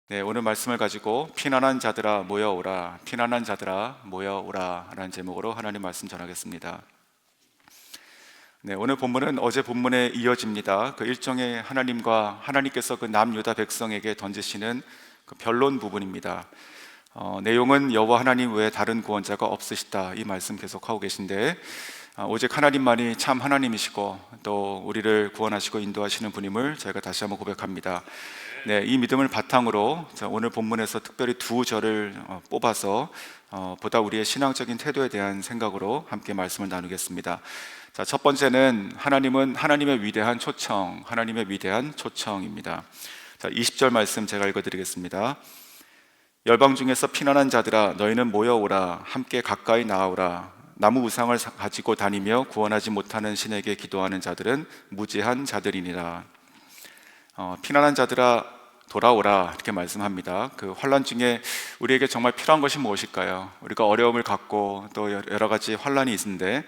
네, 오늘 말씀을 가지고 피난한 자들아 모여오라, 피난한 자들아 모여오라 라는 제목으로 하나님 말씀 전하겠습니다. 네, 오늘 본문은 어제 본문에 이어집니다. 그 일종의 하나님께서 그 남유다 백성에게 던지시는 그 변론 부분입니다. 내용은 여호와 하나님 외에 다른 구원자가 없으시다, 이 말씀 계속하고 계신데, 오직 하나님만이 참 하나님이시고 또 우리를 구원하시고 인도하시는 분임을 저희가 다시 한번 고백합니다. 네, 이 믿음을 바탕으로 오늘 본문에서 특별히 두 절을 뽑아서 보다 우리의 신앙적인 태도에 대한 생각으로 함께 말씀을 나누겠습니다. 자, 첫 번째는 하나님은 하나님의 위대한 초청입니다. 자, 20절 말씀 제가 읽어드리겠습니다. 열방 중에서 피난한 자들아 너희는 모여오라, 함께 가까이 나아오라. 나무 우상을 가지고 다니며 구원하지 못하는 신에게 기도하는 자들은 무지한 자들이니라. 피난한 자들아 돌아오라, 이렇게 말씀합니다. 그 환난 중에 우리에게 정말 필요한 것이 무엇일까요? 우리가 어려움을 갖고 또 여러 가지 환난이 있는데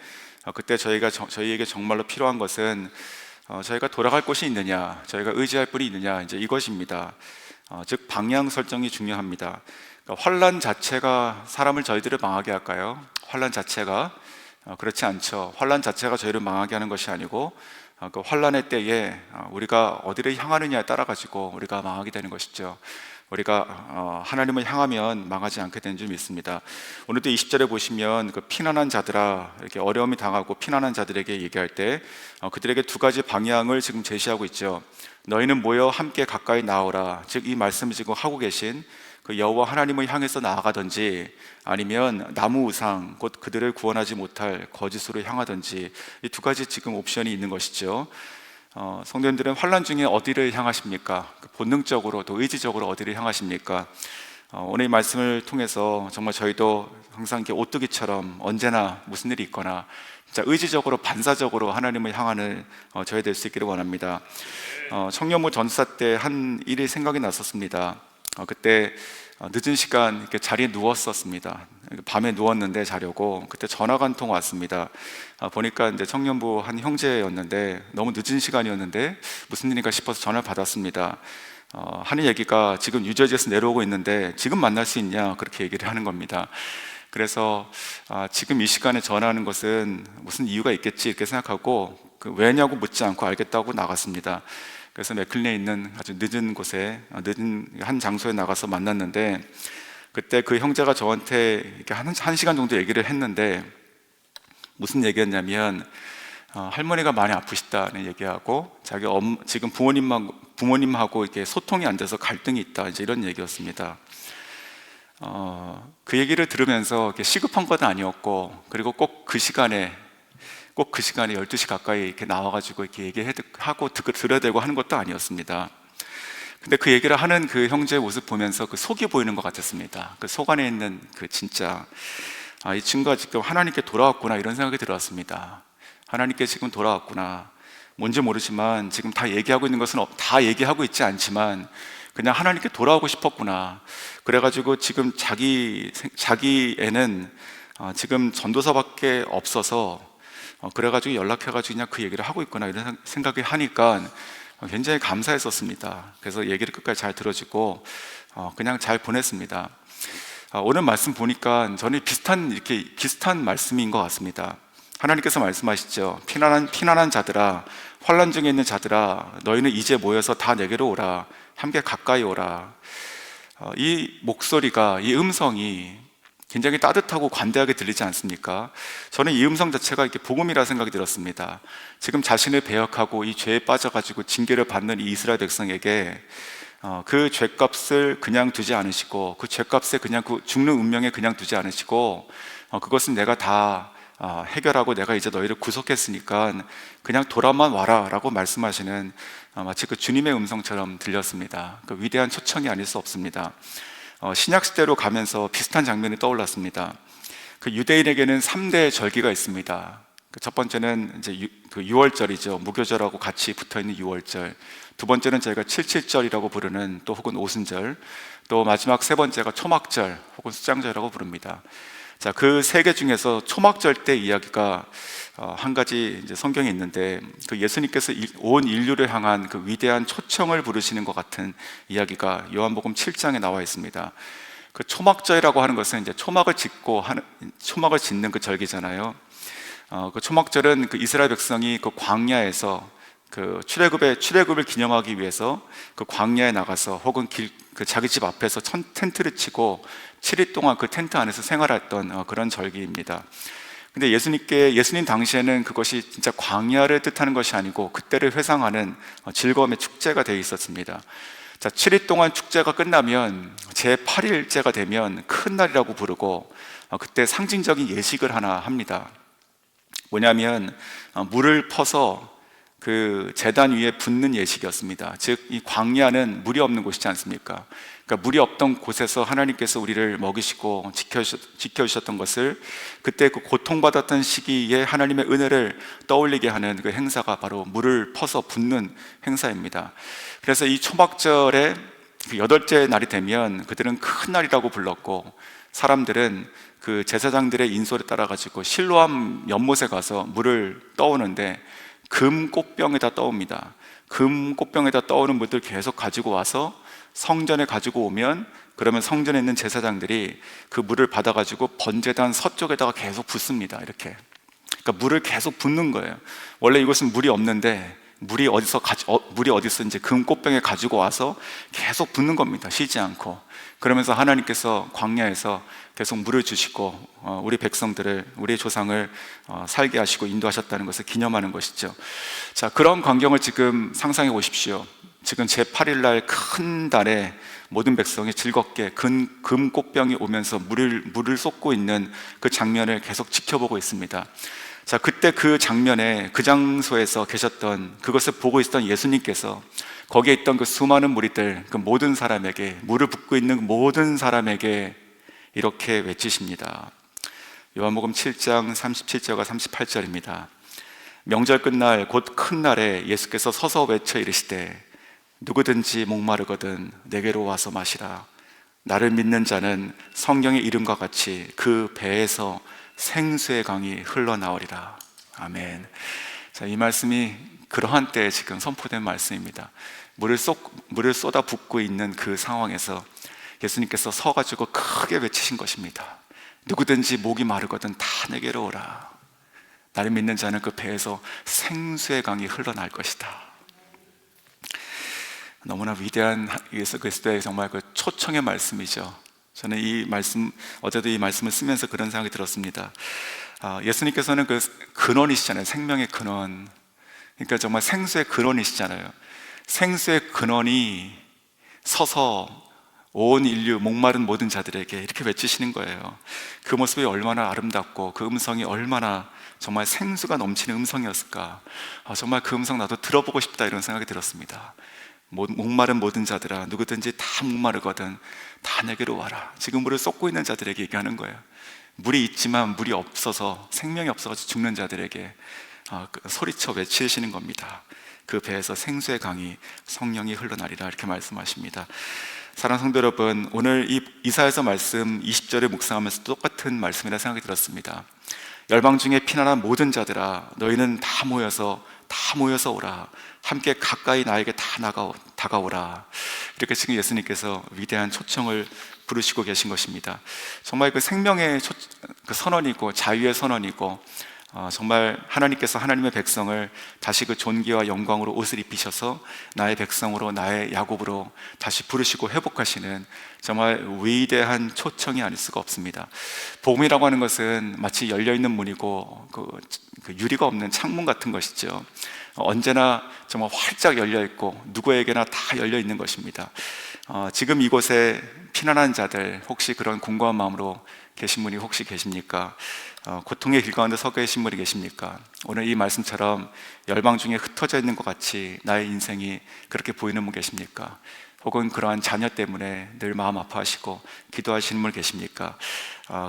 그때 저희에게 정말로 필요한 것은 저희가 돌아갈 곳이 있느냐, 저희가 의지할 분이 있느냐, 이제 이것입니다. 즉 방향 설정이 중요합니다. 그러니까 환난 자체가 저희들을 망하게 할까요? 환난 자체가 그렇지 않죠. 환난 자체가 저희를 망하게 하는 것이 아니고 그 환난의 때에 우리가 어디를 향하느냐에 따라 가지고 우리가 망하게 되는 것이죠. 우리가 하나님을 향하면 망하지 않게 되는 줄 믿습니다. 오늘도 20절에 보시면 그 피난한 자들아, 이렇게 어려움이 당하고 피난한 자들에게 얘기할 때 그들에게 두 가지 방향을 지금 제시하고 있죠. 너희는 모여 함께 가까이 나오라. 즉 이 말씀을 지금 하고 계신 그 여호와 하나님을 향해서 나아가든지 아니면 나무 우상, 곧 그들을 구원하지 못할 거짓으로 향하든지, 이 두 가지 지금 옵션이 있는 것이죠. 성도님들은 환난 중에 어디를 향하십니까? 본능적으로 또 의지적으로 어디를 향하십니까? 오늘 이 말씀을 통해서 정말 저희도 항상 이렇게 오뚜기처럼 언제나 무슨 일이 있거나 진짜 의지적으로 반사적으로 하나님을 향하는 저희 될 수 있기를 원합니다. 청년부 전사 때 한 일이 생각이 났었습니다. 그때 늦은 시간 이렇게 자리에 누웠었습니다. 밤에 누웠는데 자려고 그때 전화가 한 통 왔습니다. 보니까 이제 청년부 한 형제였는데 너무 늦은 시간이었는데 무슨 일인가 싶어서 전화를 받았습니다. 하는 얘기가 지금 뉴저지에서 내려오고 있는데 지금 만날 수 있냐, 그렇게 얘기를 하는 겁니다. 그래서 지금 이 시간에 전화하는 것은 무슨 이유가 있겠지 이렇게 생각하고 왜냐고 묻지 않고 알겠다고 나갔습니다. 그래서 맥클린에 있는 아주 늦은 한 장소에 나가서 만났는데, 그때 그 형제가 저한테 이렇게 한 시간 정도 얘기를 했는데 무슨 얘기였냐면 할머니가 많이 아프시다는 얘기하고 지금 부모님하고 이렇게 소통이 안 돼서 갈등이 있다, 이제 이런 얘기였습니다. 그 얘기를 들으면서 이렇게 시급한 건 아니었고, 그리고 꼭 그 시간에 12시 가까이 이렇게 나와가지고 이렇게 얘기하고 들어야 되고 하는 것도 아니었습니다. 근데 그 얘기를 하는 그 형제의 모습 보면서 그 속이 보이는 것 같았습니다. 그 속 안에 있는 그 진짜, 이 친구가 지금 하나님께 돌아왔구나, 이런 생각이 들었습니다. 하나님께 지금 돌아왔구나. 뭔지 모르지만 지금 다 얘기하고 있는 것은 다 얘기하고 있지 않지만 그냥 하나님께 돌아오고 싶었구나. 그래가지고 지금 자기애는 지금 전도사밖에 없어서 그래가지고 연락해가지고 그냥 그 얘기를 하고 있구나, 이런 생각을 하니까 굉장히 감사했었습니다. 그래서 얘기를 끝까지 잘 들어주고 그냥 잘 보냈습니다. 오늘 말씀 보니까 저는 비슷한 말씀인 것 같습니다. 하나님께서 말씀하시죠. 피난한 자들아, 환난 중에 있는 자들아, 너희는 이제 모여서 다 내게로 오라, 함께 가까이 오라. 이 목소리가, 이 음성이 굉장히 따뜻하고 관대하게 들리지 않습니까? 저는 이 음성 자체가 이렇게 복음이라 생각이 들었습니다. 지금 자신을 배역하고 이 죄에 빠져가지고 징계를 받는 이 이스라엘 백성에게 그 죄값을 그냥 두지 않으시고, 그 죄값에 그냥 그 죽는 운명에 그냥 두지 않으시고, 그것은 내가 다 해결하고 내가 이제 너희를 구속했으니까 그냥 돌아만 와라 라고 말씀하시는, 마치 그 주님의 음성처럼 들렸습니다. 그 위대한 초청이 아닐 수 없습니다. 신약시대로 가면서 비슷한 장면이 떠올랐습니다. 그 유대인에게는 3대 절기가 있습니다. 첫 번째는 이제 그 유월절이죠. 무교절하고 같이 붙어있는 유월절. 두 번째는 저희가 칠칠절이라고 부르는, 또 혹은 오순절. 또 마지막 세 번째가 초막절 혹은 수장절이라고 부릅니다. 자, 그 세계 중에서 초막절 때 이야기가 한 가지 이제 성경에 있는데, 그 예수님께서 온 인류를 향한 그 위대한 초청을 부르시는 것 같은 이야기가 요한복음 7장에 나와 있습니다. 그 초막절이라고 하는 것은 이제 초막을 짓는 그 절기잖아요. 그 초막절은 그 이스라엘 백성이 그 광야에서 그 출애굽을 기념하기 위해서 그 광야에 나가서 혹은 그 자기 집 앞에서 텐트를 치고 7일 동안 그 텐트 안에서 생활했던 그런 절기입니다. 근데 예수님 당시에는 그것이 진짜 광야를 뜻하는 것이 아니고 그때를 회상하는 즐거움의 축제가 되어 있었습니다. 자, 7일 동안 축제가 끝나면 제8일째가 되면 큰 날이라고 부르고, 그때 상징적인 예식을 하나 합니다. 뭐냐면 물을 퍼서 그 제단 위에 붓는 예식이었습니다. 즉, 이 광야는 물이 없는 곳이지 않습니까? 그러니까 물이 없던 곳에서 하나님께서 우리를 먹이시고 지켜주셨던 것을, 그때 그 고통받았던 시기에 하나님의 은혜를 떠올리게 하는 그 행사가 바로 물을 퍼서 붓는 행사입니다. 그래서 이 초막절에 그 8째 날이 되면 그들은 큰 날이라고 불렀고, 사람들은 그 제사장들의 인솔에 따라 가지고 실로암 연못에 가서 물을 떠오는데 금 꽃병에다 떠옵니다. 금 꽃병에다 떠오는 물들 계속 가지고 와서 성전에 가지고 오면, 그러면 성전에 있는 제사장들이 그 물을 받아가지고 번제단 서쪽에다가 계속 붓습니다. 이렇게. 그러니까 물을 계속 붓는 거예요. 원래 이곳은 물이 없는데 물이 어디서 이제 금 꽃병에 가지고 와서 계속 붓는 겁니다. 쉬지 않고. 그러면서 하나님께서 광야에서 계속 물을 주시고 우리 백성들을, 우리 조상을 살게 하시고 인도하셨다는 것을 기념하는 것이죠. 자, 그런 광경을 지금 상상해 보십시오. 지금 제8일 날 큰 달에 모든 백성이 즐겁게 금 꽃병이 오면서 물을 쏟고 있는 그 장면을 계속 지켜보고 있습니다. 자, 그때 그 장면에, 그 장소에서 계셨던, 그것을 보고 있었던 예수님께서 거기에 있던 그 수많은 무리들, 그 모든 사람에게, 물을 붓고 있는 모든 사람에게 이렇게 외치십니다. 요한복음 7장 37절과 38절입니다. 명절 끝날 곧 큰 날에 예수께서 서서 외쳐 이르시되 누구든지 목마르거든 내게로 와서 마시라. 나를 믿는 자는 성경의 이름과 같이 그 배에서 생수의 강이 흘러나오리라. 아멘. 자, 이 말씀이 그러한 때에 지금 선포된 말씀입니다. 물을 쏟아 붓고 있는 그 상황에서 예수님께서 서가지고 크게 외치신 것입니다. 누구든지 목이 마르거든 다 내게로 오라. 나를 믿는 자는 그 배에서 생수의 강이 흘러날 것이다. 너무나 위대한 예수 그리스도의 정말 그 초청의 말씀이죠. 저는 어제도 이 말씀을 쓰면서 그런 생각이 들었습니다. 예수님께서는 그 근원이시잖아요. 생명의 근원. 그러니까 정말 생수의 근원이시잖아요. 생수의 근원이 서서 온 인류, 목마른 모든 자들에게 이렇게 외치시는 거예요. 그 모습이 얼마나 아름답고 그 음성이 얼마나 정말 생수가 넘치는 음성이었을까. 정말 그 음성 나도 들어보고 싶다, 이런 생각이 들었습니다. 목마른 모든 자들아, 누구든지 다 목마르거든 다 내게로 와라. 지금 물을 쏟고 있는 자들에게 얘기하는 거예요. 물이 있지만 물이 없어서, 생명이 없어서 죽는 자들에게 소리쳐 외치시는 겁니다. 그 배에서 생수의 강이, 성령이 흘러나리라, 이렇게 말씀하십니다. 사랑하는 성도 여러분, 오늘 이 이사야서 말씀 20절을 묵상하면서 똑같은 말씀이라 생각이 들었습니다. 열방 중에 피난한 모든 자들아, 너희는 다 모여서 오라. 함께 가까이 나에게 다 다가오라. 이렇게 지금 예수님께서 위대한 초청을 부르시고 계신 것입니다. 정말 그 생명의 그 선언이고 자유의 선언이고, 정말 하나님께서 하나님의 백성을 다시 그 존귀와 영광으로 옷을 입히셔서 나의 백성으로, 나의 야곱으로 다시 부르시고 회복하시는 정말 위대한 초청이 아닐 수가 없습니다. 복음이라고 하는 것은 마치 열려있는 문이고 그 유리가 없는 창문 같은 것이죠. 언제나 정말 활짝 열려있고 누구에게나 다 열려있는 것입니다. 지금 이곳에 피난한 자들, 혹시 그런 공고한 마음으로 계신 분이 혹시 계십니까? 고통의 길 가운데 서 계신 분이 계십니까? 오늘 이 말씀처럼 열방 중에 흩어져 있는 것 같이 나의 인생이 그렇게 보이는 분 계십니까? 혹은 그러한 자녀 때문에 늘 마음 아파하시고 기도하시는 분 계십니까?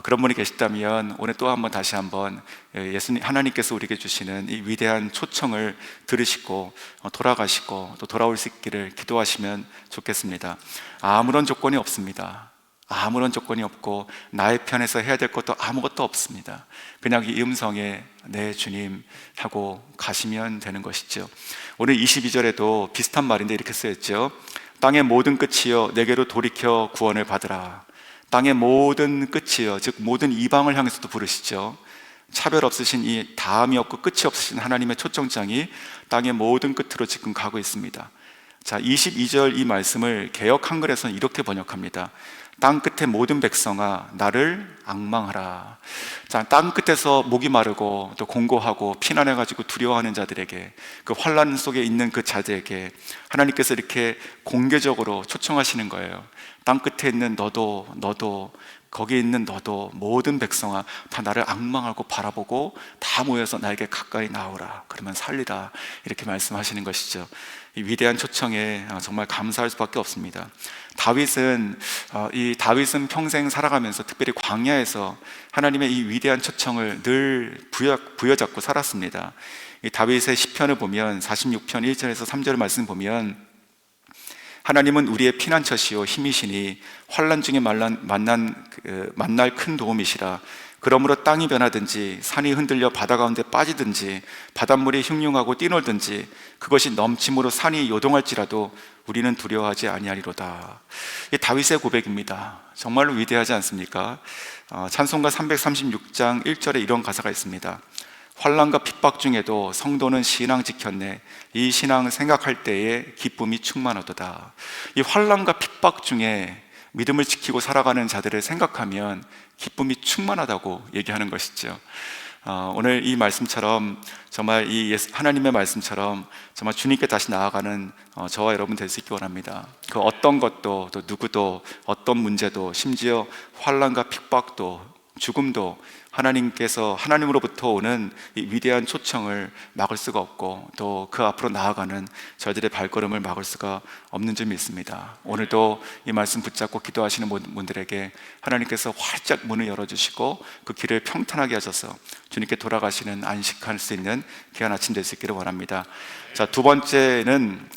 그런 분이 계시다면 오늘 또 한번 다시 한번 예수님, 하나님께서 우리에게 주시는 이 위대한 초청을 들으시고 돌아가시고 또 돌아올 수 있기를 기도하시면 좋겠습니다. 아무런 조건이 없습니다. 아무런 조건이 없고 나의 편에서 해야 될 것도 아무것도 없습니다. 그냥 이 음성에 네 주님 하고 가시면 되는 것이죠. 오늘 22절에도 비슷한 말인데 이렇게 쓰였죠. 땅의 모든 끝이여 내게로 돌이켜 구원을 받으라. 땅의 모든 끝이여, 즉 모든 이방을 향해서도 부르시죠. 차별 없으신 이 다음이 없고 끝이 없으신 하나님의 초청장이 땅의 모든 끝으로 지금 가고 있습니다. 자, 22절 이 말씀을 개역 한글에서는 이렇게 번역합니다. 땅 끝의 모든 백성아 나를 앙망하라. 자, 땅 끝에서 목이 마르고 또 공고하고 피난해가지고 두려워하는 자들에게, 그 환란 속에 있는 그 자들에게 하나님께서 이렇게 공개적으로 초청하시는 거예요. 땅 끝에 있는 너도 거기에 있는 너도, 모든 백성아 다 나를 앙망하고 바라보고 다 모여서 나에게 가까이 나오라. 그러면 살리라. 이렇게 말씀하시는 것이죠. 이 위대한 초청에 정말 감사할 수밖에 없습니다. 다윗은 평생 살아가면서 특별히 광야에서 하나님의 이 위대한 초청을 늘 부여잡고 살았습니다. 이 다윗의 시편을 보면 46편 1절에서 3절 말씀 보면 하나님은 우리의 피난처시요 힘이시니 환난 중에 만날 큰 도움이시라. 그러므로 땅이 변하든지 산이 흔들려 바다 가운데 빠지든지 바닷물이 흉흉하고 뛰놀든지 그것이 넘침으로 산이 요동할지라도 우리는 두려워하지 아니하리로다. 이 다윗의 고백입니다. 정말로 위대하지 않습니까? 찬송가 336장 1절에 이런 가사가 있습니다. 환난과 핍박 중에도 성도는 신앙 지켰네. 이 신앙 생각할 때에 기쁨이 충만하도다. 이 환난과 핍박 중에 믿음을 지키고 살아가는 자들을 생각하면 기쁨이 충만하다고 얘기하는 것이죠. 오늘 이 말씀처럼 정말 이 하나님의 말씀처럼 정말 주님께 다시 나아가는 저와 여러분 될 수 있기 원합니다. 그 어떤 것도 또 누구도 어떤 문제도 심지어 환난과 핍박도 죽음도 하나님으로부터 오는 이 위대한 초청을 막을 수가 없고 또 그 앞으로 나아가는 저희들의 발걸음을 막을 수가 없는 줄 믿습니다. 오늘도 이 말씀 붙잡고 기도하시는 분들에게 하나님께서 활짝 문을 열어주시고 그 길을 평탄하게 하셔서 주님께 돌아가시는 안식할 수 있는 귀한 아침 될 수 있기를 원합니다. 자, 두 번째는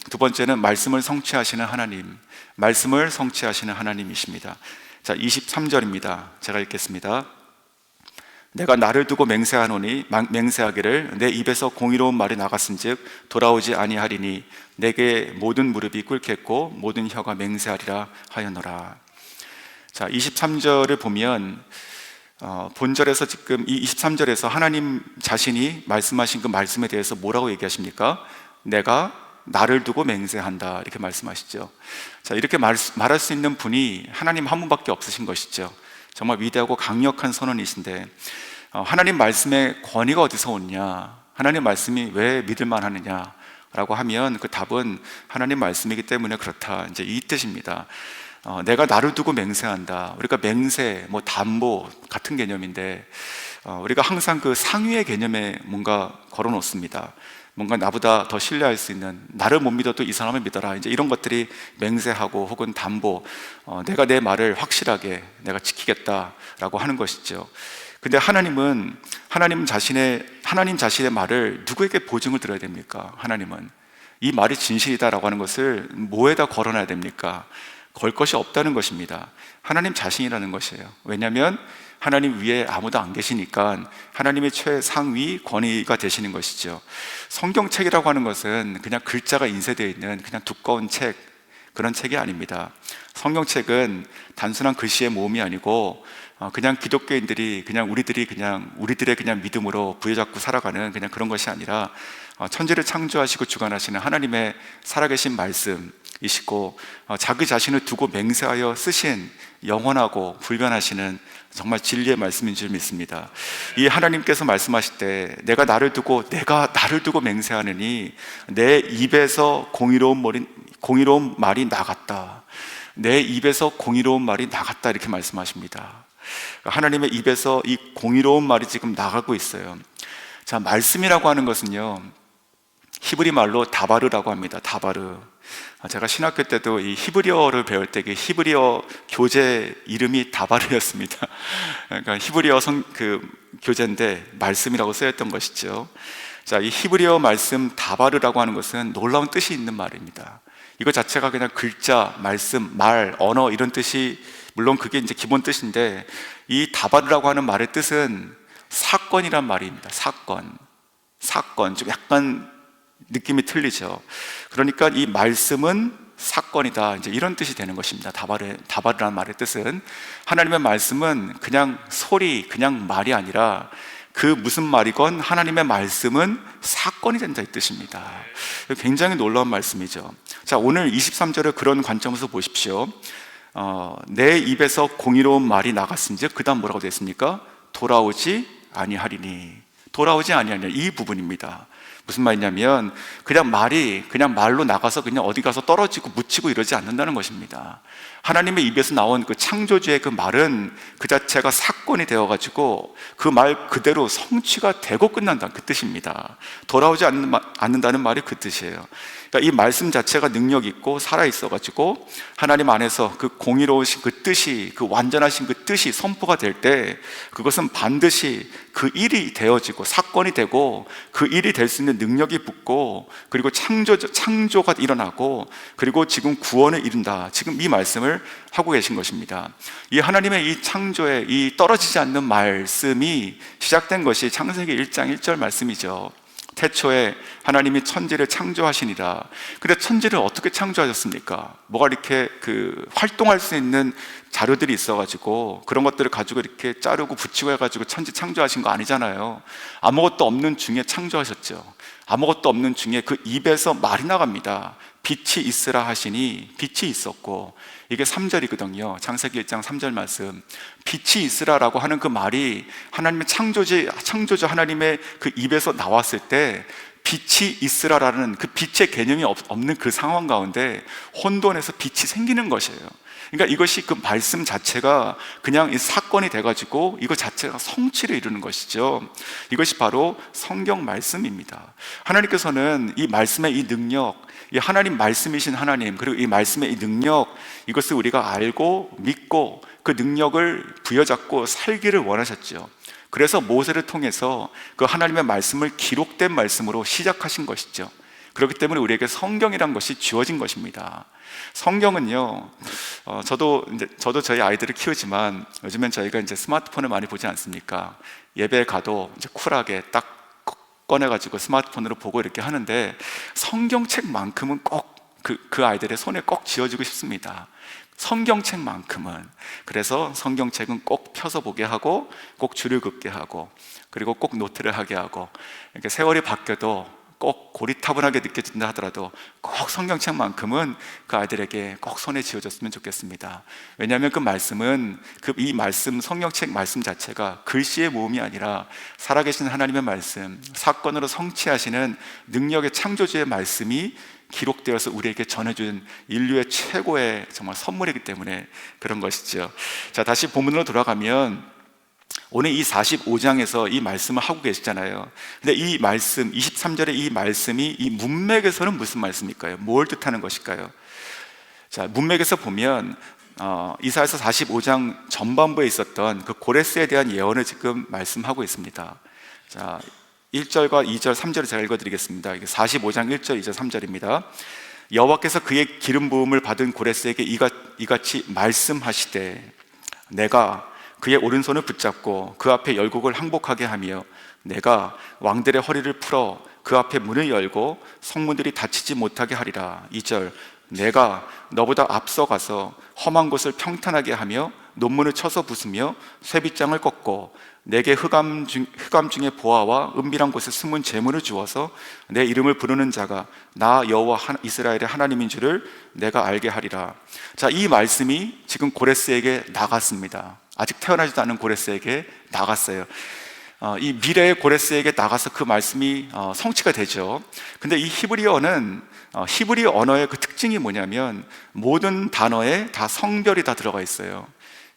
말씀을 성취하시는 하나님, 말씀을 성취하시는 하나님이십니다. 자, 23절입니다. 제가 읽겠습니다. 내가 나를 두고 맹세하기를 내 입에서 공의로운 말이 나갔은즉 돌아오지 아니하리니 내게 모든 무릎이 꿇겠고 모든 혀가 맹세하리라 하였노라. 자, 23절을 보면 본절에서 지금 이 23절에서 하나님 자신이 말씀하신 그 말씀에 대해서 뭐라고 얘기하십니까? 내가 나를 두고 맹세한다, 이렇게 말씀하시죠. 자, 이렇게 말할 수 있는 분이 하나님 한 분밖에 없으신 것이죠. 정말 위대하고 강력한 선언이신데 하나님 말씀의 권위가 어디서 오느냐, 하나님 말씀이 왜 믿을만 하느냐 라고 하면 그 답은 하나님 말씀이기 때문에 그렇다, 이제 이 뜻입니다. 내가 나를 두고 맹세한다. 우리가 맹세, 담보 같은 개념인데 우리가 항상 그 상위의 개념에 뭔가 걸어 놓습니다. 뭔가 나보다 더 신뢰할 수 있는, 나를 못 믿어도 이 사람을 믿어라, 이제 이런 것들이 맹세하고 혹은 담보, 내가 내 말을 확실하게 내가 지키겠다라고 하는 것이죠. 근데 하나님 자신의 말을 누구에게 보증을 들어야 됩니까? 하나님은 이 말이 진실이다라고 하는 것을 뭐에다 걸어놔야 됩니까? 걸 것이 없다는 것입니다. 하나님 자신이라는 것이에요. 왜냐하면 하나님 위에 아무도 안 계시니까 하나님의 최상위 권위가 되시는 것이죠. 성경책이라고 하는 것은 그냥 글자가 인쇄되어 있는 그냥 두꺼운 책, 그런 책이 아닙니다. 성경책은 단순한 글씨의 모음이 아니고 그냥 기독교인들이 우리들의 믿음으로 부여잡고 살아가는 그냥 그런 것이 아니라 천지를 창조하시고 주관하시는 하나님의 살아계신 말씀이시고 자기 자신을 두고 맹세하여 쓰신 영원하고 불변하시는 정말 진리의 말씀인 줄 믿습니다. 이 하나님께서 말씀하실 때 내가 나를 두고 맹세하느니 내 입에서 공의로운 말이 나갔다. 내 입에서 공의로운 말이 나갔다, 이렇게 말씀하십니다. 하나님의 입에서 이 공의로운 말이 지금 나가고 있어요. 자, 말씀이라고 하는 것은요, 히브리 말로 다바르라고 합니다. 다바르. 제가 신학교 때도 이 히브리어를 배울 때 히브리어 교재 이름이 다바르였습니다. 그러니까 히브리어 교재인데 말씀이라고 쓰였던 것이죠. 자, 이 히브리어 말씀 다바르라고 하는 것은 놀라운 뜻이 있는 말입니다. 이거 자체가 그냥 글자, 말씀, 말, 언어 이런 뜻이 물론 그게 이제 기본 뜻인데, 이 다바르라고 하는 말의 뜻은 사건이란 말입니다. 사건. 좀 약간 느낌이 틀리죠. 그러니까 이 말씀은 사건이다, 이제 이런 뜻이 되는 것입니다. 다바르라는 말의 뜻은, 하나님의 말씀은 그냥 소리, 그냥 말이 아니라 그 무슨 말이건 하나님의 말씀은 사건이 된다, 이 뜻입니다. 굉장히 놀라운 말씀이죠. 자, 오늘 23절을 그런 관점에서 보십시오. 내 입에서 공의로운 말이 나갔은즉, 그 다음 뭐라고 되어 있습니까? 돌아오지 아니하리니. 이 부분입니다. 무슨 말이냐면, 그냥 말로 나가서 그냥 어디 가서 떨어지고 묻히고 이러지 않는다는 것입니다. 하나님의 입에서 나온 그 창조주의 그 말은 그 자체가 사건이 되어가지고 그 말 그대로 성취가 되고 끝난다, 그 뜻입니다. 돌아오지 않는다는 말이 그 뜻이에요. 그러니까 이 말씀 자체가 능력 있고 살아있어가지고 하나님 안에서 그 공의로우신 그 뜻이, 그 완전하신 그 뜻이 선포가 될 때, 그것은 반드시 그 일이 되어지고 사건이 되고, 그 일이 될 수 있는 능력이 붙고, 그리고 창조가 일어나고, 그리고 지금 구원에 이른다, 지금 이 말씀을 하고 계신 것입니다. 이 하나님의 이 창조의 이 떨어지지 않는 말씀이 시작된 것이 창세기 1장 1절 말씀이죠. 태초에 하나님이 천지를 창조하시니라. 근데 천지를 어떻게 창조하셨습니까? 뭐가 이렇게 활동할 수 있는 자료들이 있어가지고 그런 것들을 가지고 이렇게 자르고 붙이고 해가지고 천지 창조하신 거 아니잖아요. 아무것도 없는 중에 창조하셨죠. 아무것도 없는 중에 그 입에서 말이 나갑니다. 빛이 있으라 하시니 빛이 있었고, 이게 3절이거든요. 창세기 1장 3절 말씀. 빛이 있으라라고 하는 그 말이 하나님의 창조주 하나님의 그 입에서 나왔을 때, 빛이 있으라라는 그 빛의 개념이 없는 그 상황 가운데 혼돈에서 빛이 생기는 것이에요. 그러니까 이것이 그 말씀 자체가 그냥 이 사건이 돼가지고 이것 자체가 성취를 이루는 것이죠. 이것이 바로 성경 말씀입니다. 하나님께서는 이 말씀의 이 능력, 이 하나님 말씀이신 하나님, 그리고 이 말씀의 이 능력, 이것을 우리가 알고 믿고 그 능력을 부여잡고 살기를 원하셨죠. 그래서 모세를 통해서 그 하나님의 말씀을 기록된 말씀으로 시작하신 것이죠. 그렇기 때문에 우리에게 성경이란 것이 주어진 것입니다. 성경은요, 저도 저희 아이들을 키우지만 요즘엔 저희가 이제 스마트폰을 많이 보지 않습니까? 예배에 가도 이제 쿨하게 딱 꺼내가지고 스마트폰으로 보고 이렇게 하는데, 성경책만큼은 꼭 그 아이들의 손에 꼭 쥐어주고 싶습니다. 성경책만큼은. 그래서 성경책은 꼭 펴서 보게 하고, 꼭 줄을 긋게 하고, 그리고 꼭 노트를 하게 하고, 이렇게 세월이 바뀌어도 꼭 고리타분하게 느껴진다 하더라도 꼭 성경책만큼은 그 아이들에게 꼭 손에 쥐어줬으면 좋겠습니다. 왜냐하면 그 말씀은, 이 말씀, 성경책 말씀 자체가 글씨의 모음이 아니라 살아계신 하나님의 말씀, 사건으로 성취하시는 능력의 창조주의 말씀이 기록되어서 우리에게 전해준 인류의 최고의 정말 선물이기 때문에 그런 것이죠. 자, 다시 본문으로 돌아가면 오늘 이 45장에서 이 말씀을 하고 계시잖아요. 근데 이 말씀, 23절의 이 말씀이 이 문맥에서는 무슨 말씀일까요? 뭘 뜻하는 것일까요? 자, 문맥에서 보면 이사야서 45장 전반부에 있었던 그 고레스에 대한 예언을 지금 말씀하고 있습니다. 자, 1절과 2절, 3절을 제가 읽어드리겠습니다. 이게 45장 1절, 2절, 3절입니다. 여호와께서 그의 기름 부음을 받은 고레스에게 이같이 말씀하시되, 내가 그의 오른손을 붙잡고 그 앞에 열국을 항복하게 하며, 내가 왕들의 허리를 풀어 그 앞에 문을 열고 성문들이 닫히지 못하게 하리라. 2절, 내가 너보다 앞서가서 험한 곳을 평탄하게 하며 논문을 쳐서 부수며 쇠빗장을 꺾고 내게 흑암 중에 보아와 은밀한 곳에 숨은 재물을 주어서 내 이름을 부르는 자가 나 여호와 이스라엘의 하나님인 줄을 내가 알게 하리라. 자, 이 말씀이 지금 고레스에게 나갔습니다. 아직 태어나지도 않은 고레스에게 나갔어요. 이 미래의 고레스에게 나가서 그 말씀이 성취가 되죠. 근데 이 히브리 언어의 그 특징이 뭐냐면 모든 단어에 다 성별이 다 들어가 있어요.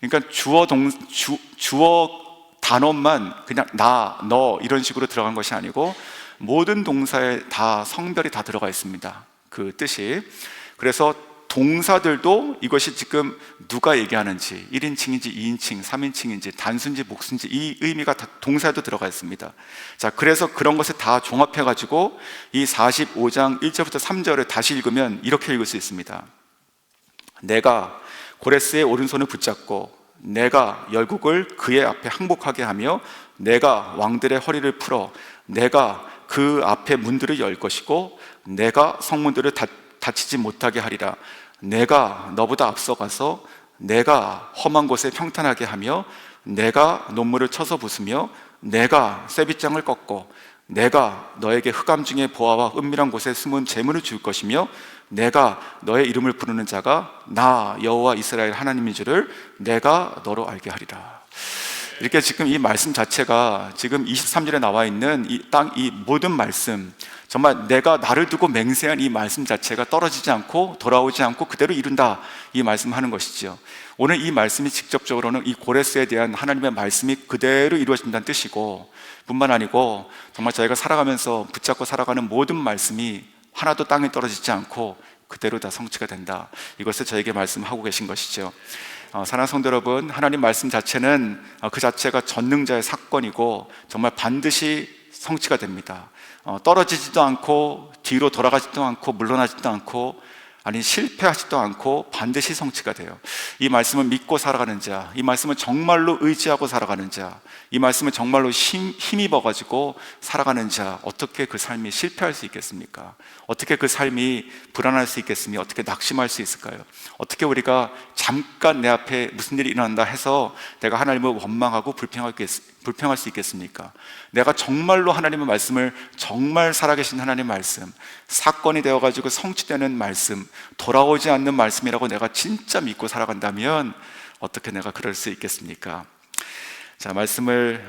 그러니까 주어 단어만 그냥 나, 너 이런 식으로 들어간 것이 아니고 모든 동사에 다 성별이 다 들어가 있습니다. 그 뜻이. 그래서 동사들도 이것이 지금 누가 얘기하는지 1인칭인지 2인칭, 3인칭인지 단수인지 복수인지 이 의미가 다 동사에도 들어가 있습니다. 자, 그래서 그런 것을 다 종합해가지고 이 45장 1절부터 3절을 다시 읽으면 이렇게 읽을 수 있습니다. 내가 고레스의 오른손을 붙잡고 내가 열국을 그의 앞에 항복하게 하며 내가 왕들의 허리를 풀어 내가 그 앞에 문들을 열 것이고 내가 성문들을 닫히지 못하게 하리라. 내가 너보다 앞서가서 내가 험한 곳에 평탄하게 하며 내가 논물을 쳐서 부수며 내가 쇠빗장을 꺾고 내가 너에게 흑암 중에 보아와 은밀한 곳에 숨은 재물을 줄 것이며 내가 너의 이름을 부르는 자가 나 여호와 이스라엘 하나님인 줄을 내가 너로 알게 하리라. 이렇게 지금 이 말씀 자체가 지금 23절에 나와 있는 이 모든 말씀, 정말 내가 나를 두고 맹세한 이 말씀 자체가 떨어지지 않고 돌아오지 않고 그대로 이룬다, 이 말씀하는 것이죠. 오늘 이 말씀이 직접적으로는 이 고레스에 대한 하나님의 말씀이 그대로 이루어진다는 뜻이고, 뿐만 아니고 정말 저희가 살아가면서 붙잡고 살아가는 모든 말씀이 하나도 땅에 떨어지지 않고 그대로 다 성취가 된다, 이것을 저에게 말씀하고 계신 것이죠. 사랑하는 성도 여러분, 하나님 말씀 자체는 그 자체가 전능자의 사건이고 정말 반드시 성취가 됩니다. 떨어지지도 않고 뒤로 돌아가지도 않고 물러나지도 않고 아니 실패하지도 않고 반드시 성취가 돼요. 이 말씀을 믿고 살아가는 자, 이 말씀을 정말로 의지하고 살아가는 자, 이 말씀을 정말로 힘입어가지고 살아가는 자, 어떻게 그 삶이 실패할 수 있겠습니까? 어떻게 그 삶이 불안할 수 있겠으며 어떻게 낙심할 수 있을까요? 어떻게 우리가 잠깐 내 앞에 무슨 일이 일어난다 해서 내가 하나님을 원망하고 불평할 수 있겠습니까? 내가 정말로 하나님의 말씀을, 정말 살아계신 하나님의 말씀, 사건이 되어가지고 성취되는 말씀, 돌아오지 않는 말씀이라고 내가 진짜 믿고 살아간다면 어떻게 내가 그럴 수 있겠습니까? 자, 말씀을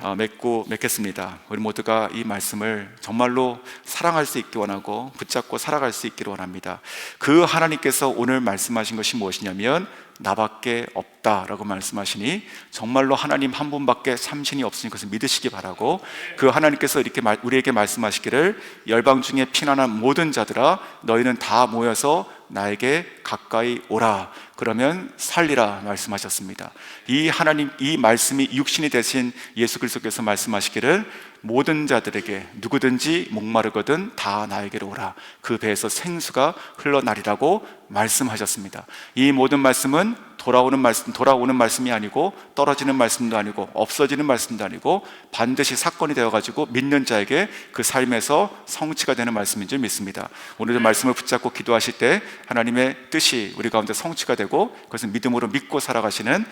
맺겠습니다. 우리 모두가 이 말씀을 정말로 사랑할 수 있기 원하고 붙잡고 살아갈 수 있기를 원합니다. 그 하나님께서 오늘 말씀하신 것이 무엇이냐면 나밖에 없다라고 말씀하시니 정말로 하나님 한 분밖에 참신이 없으니 그것을 믿으시기 바라고, 그 하나님께서 이렇게 우리에게 말씀하시기를 열방 중에 피난한 모든 자들아 너희는 다 모여서 나에게 가까이 오라 그러면 살리라 말씀하셨습니다. 이 하나님, 이 말씀이 육신이 되신 예수 그리스도께서 말씀하시기를 모든 자들에게 누구든지 목마르거든 다 나에게로 오라, 그 배에서 생수가 흘러나리라고 말씀하셨습니다. 이 모든 말씀은 돌아오는 말씀이 아니고 떨어지는 말씀도 아니고 없어지는 말씀도 아니고 반드시 사건이 되어가지고 믿는 자에게 그 삶에서 성취가 되는 말씀인 줄 믿습니다. 오늘의 말씀을 붙잡고 기도하실 때 하나님의 뜻이 우리 가운데 성취가 되고 그것을 믿음으로 믿고 살아가시는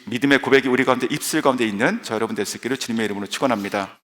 믿음의 고백이 우리 가운데 입술 가운데 있는 저 여러분 될 수 있기를 주님의 이름으로 축원합니다.